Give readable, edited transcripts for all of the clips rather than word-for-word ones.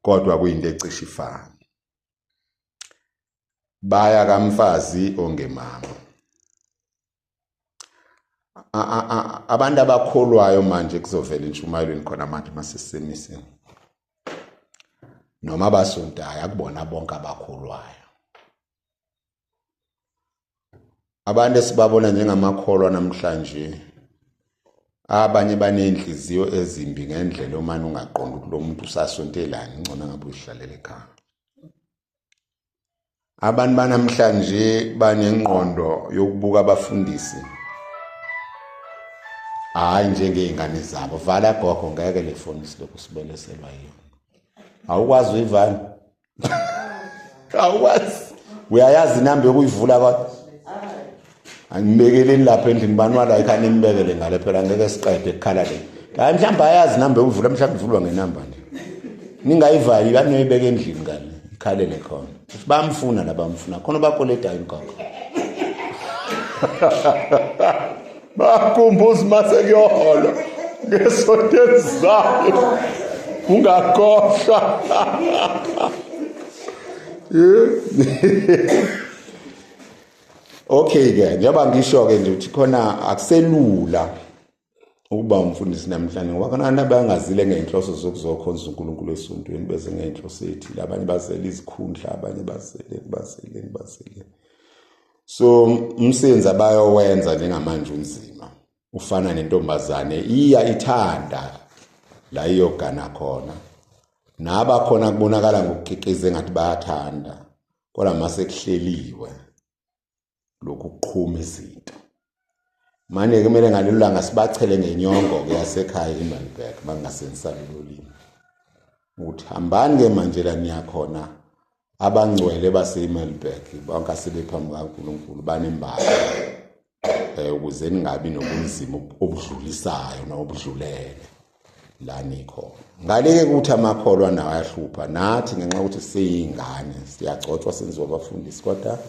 kodwa kuyinto ecishe ifane. Baya kamfazi ongemama. Abantu abakholwayo manje kuzovela intshumayelweni khona manje masesisemisini. Noma abasontayo akubona bonke abakholwayo. Abantu esibabona njengamakholwa namhlanje abanye banenhliziyo ezimbi ngendlela omane ungaqondi ukuthi lo muntu usasontelana ngcono ngabe uyihlalela ekhaya. Abantu banamhlanje banengqondo yokubuka abafundisi hayi njengezingane zabo. Vala gogo ngeke le phone silokhu sibeleselwa yiyo. Awukwazi uyivala. Awukwazi. Uyayazi inamba yokuyivula kodwa. Angibekele lapha endlini banwa la ikhane imbekele ngale phela ngeke siqede ekhala le. Hayi mhlamba ayazi inamba yokuvula mhlamba ivulwa ngenamba nje. Ningayivali banoyibeka endlini ngale. Ikhalele khona. Bamfuna labamfuna khona bakoleta ingogo. Bakhumbuza mase kuyohola ngesonto elizayo. Ungakhohlwa. Okay ke njengoba ngisho ke nje uthi khona akuselula ukuba umfundisi namhlanje ngoba khona abantu abangazile ngeenhloso zokuzokhonza uNkulunkulu esontweni bese ngeenhloso ethile abanye bazela izikhundla abanye bazele. So umsebenzi abayowenza njengamanje unzima ufana nentombazane iya ithanda la iyogana khona naba khona kubonakala ngokukhiqiza engathi bayathanda kodwa mase kuhleliwe lokhu kuqhuma izinto manje kumele ngalelulanga sibachele ngenyongo ke yasekhaya eMelberg bangasensalulolini uthi hambani ke manje la niyakhona abangcwele baseMelberg bonke sebephambi kaNkulunkulu banembala ukuze ningabi nobunzima obudlulisayo nobudlulele la nikho ngaleke ukuthi amakholwa nawo ayahlupha nathi ngenxa ukuthi siyingane siyagcotshwa senziwa abafundisi kodwa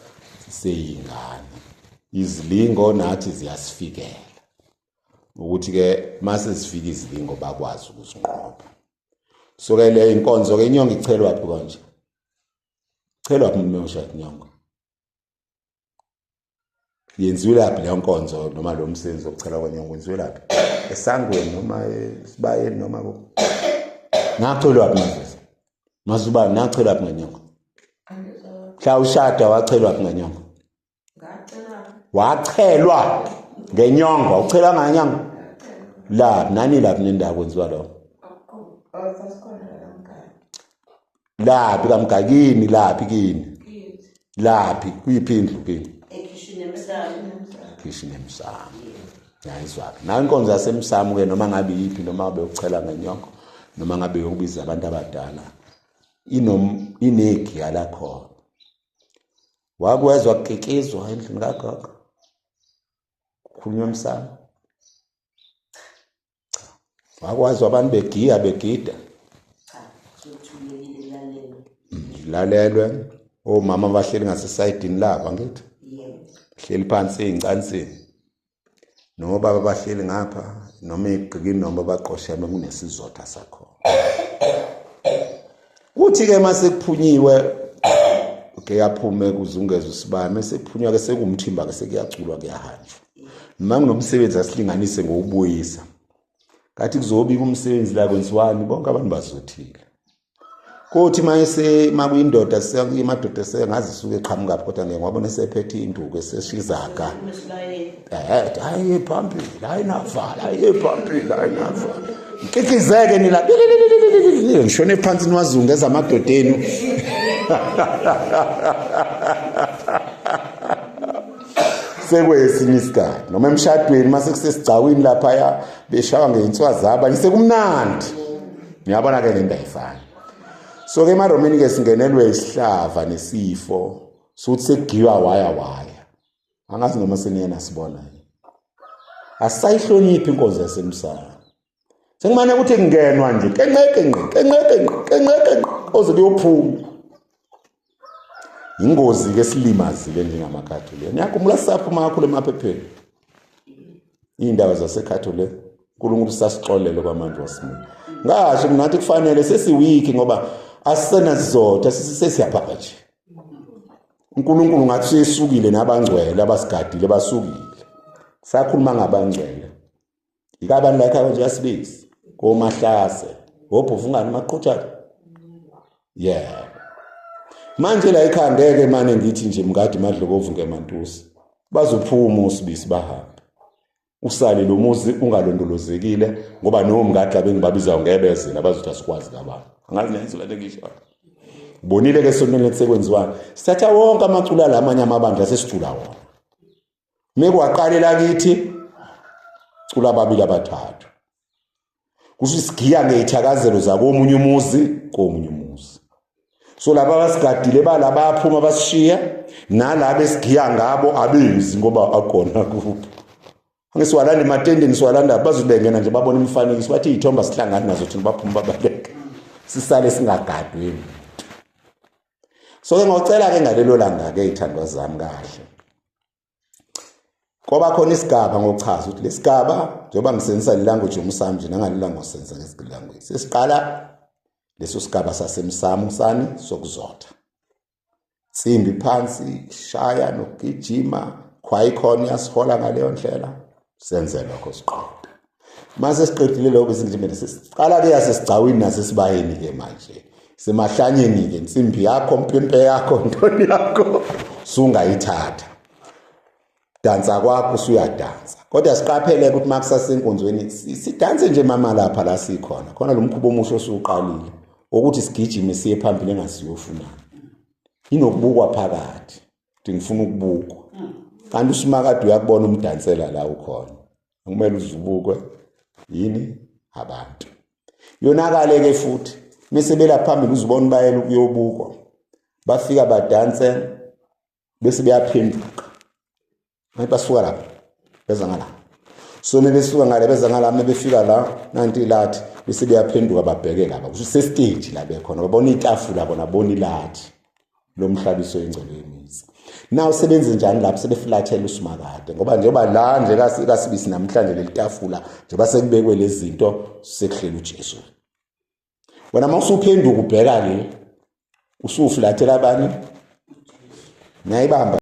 siyingane izilingo nathi ziyasifikela ukuthi ke mase sifika izilingo bakwazi ukuzinqoba so ke le inkonzo ke inyongo ichelwa phi kanje chelwa phi uMshayeli inyongo yenziwe laphi le nkonzo noma lo msebenzi wokuchela kwenyongo wenziwe laphi esangweni noma esibayeni noma ngachelwa phi mfethu mazuba ngachelwa phi ngenyongo mhla ushada wachelwa phi ngenyongo wachelwa ngenyongo uchelwa ngenyongo la nani laphi nendawo kwenziwa lo laphi kamgakini laphi kini laphi kuyiphindlu kini ekhishini emsamo yayizwaphi na inkonzo yasemsamo ke noma ngabe yipi noma ngabe uchela ngenyongo noma ngabe yokubiza abantu abadala inegi yalakho wakwezwa kukikizwa endlini kagogo khulunywa emsamo wakwazi abantu begida lalelwe omama bahleli ngasesayidini labo ngithi hleli phansi eincansini noma baba bahleli ngapha noma egqikini noma baqosheme kunesizotha sakho kuthi ke mase kuphunyiwe ke yaphume kuzungeza usibane sekuphunywa ke sekumthimba ke sekuyaculwa kuyahanjwa noma kunomsebenzi asilinganise ngokubuyisa kathi kuzobika umsebenzi la kwenziwani bonke abantu bazothile kuthi mayese makuyindoda semadoda sengazi suke eqhamuka kodwa ngeke wabona sephethe induku eseshizaga hayi phambili hayi navala hayi phambili hayi navala ngikikizeke nila ngishone phansi niwazungeza amadodeni sekwesinye isikhathi noma emshadweni mase kusesigcawini lapha ya beshawa ngeinswazi abanye sekumnandi ngiyabona ke lento ayifani so ke emaromeni ke singenelwe isihlava nesifo sokuthi sekugiwa waya angazi noma seniyena sibona asayihloniphi inkonzo yasemsamo sengimane ukuthi kungenwa nje kenqeke oze kuyophuma ingozi ke silimazile njengamakatholika niyakhumbula saphuma kakhulu emaphepheni indaba zasekatholika uNkulunkulu sasixolele kwamanje wasimini ngasho kunathi kufanele sesiwiki ngoba asisena sizotha sesiyaphapha nje uNkulunkulu ngathi sesukile nabangcwele abasigadile basukile sakhuluma ngabangcwele ikabani la ekhaya nje yasibisi koMahlase obhuvungani maqhutshana yeah manje la ekhaya ngeke manje ngithi nje mngadi Madlokovu ngeMantusi bazophuma usibisi bahambe usale lo muzi ungalondolozekile ngoba nomngadi abengibabiza ngebezela bazothi asikwazi kabani angazi nenzo lento ngisho bonile ke sonke sekwenziwa sithatha wonke amacula lamanye amabandla sesijula wona mekwaqalela kithi cula babili abathathu kusho isigiya ngezithakazelo zakomunye umuzi komunye umuzi so laba basigadile balaba baphuma basishiya nalabo esigiya ngabo abenzi ngoba akona kuphi angisiwalanda ematendeni siwalanda bazobengena nje babona imifanekiso bathi izithomba sihlangana nazo thina baphuma babaleka sisale singagadwe so ke ngocela ke ngalelo langa ke ithandwa zami kahle ngoba khona isigaba ngokuchaza ukuthi lesigaba njengoba ngisenzisa lelanguage yomsamo nje nangalilanga ngosenza ngesilanguage sesiqala leso sigaba sasemsamo sani sokuzotha simbi phansi shaya nokugijima khwayikhona yasihola ngaleyo ndlela senze lokho siqoqa mase siqedile lokho bezindlimeni sesiqala ke yasesicawini nasesibayeni ke manje semahlanyeni ke insimbi yakho mpimpe yakho ntoni yakho sungayithatha dansa kwakho usuyadansa kodwa siqaphele ukuthi makusasenkonzweni sidanse nje mama lapha la sikhona khona lo mkhubo omusho osuqalile ukuthi sigijime siye phambili engasiyofuna inokubukwa phakathi ngifuna ukubukwa kanti usimakade uyakubona umdansela la ukhona kumele uzubukwe yini abantu yonakale ke futhi mesebela phambili uzibona bayela ukuyobukwa bafika badanse bese beyaphenduka manje basuka lapha beza ngala so besuka ngale beza ngala befika la nanti lathi bese beyaphenduka babheke laba kusho sestage la bekhona babona itafula bona bona ilathi lo mhlabiso ingcelo yemizi naw usebenze njani lapho sebeflathela usimakade ngoba njengoba la nje kasibisi namhlanje lelitafula njengoba sekubekwe lezi zinto sekuhlela uJesu wena mawusuphenduka ubheka le usuflathela abani nayibamba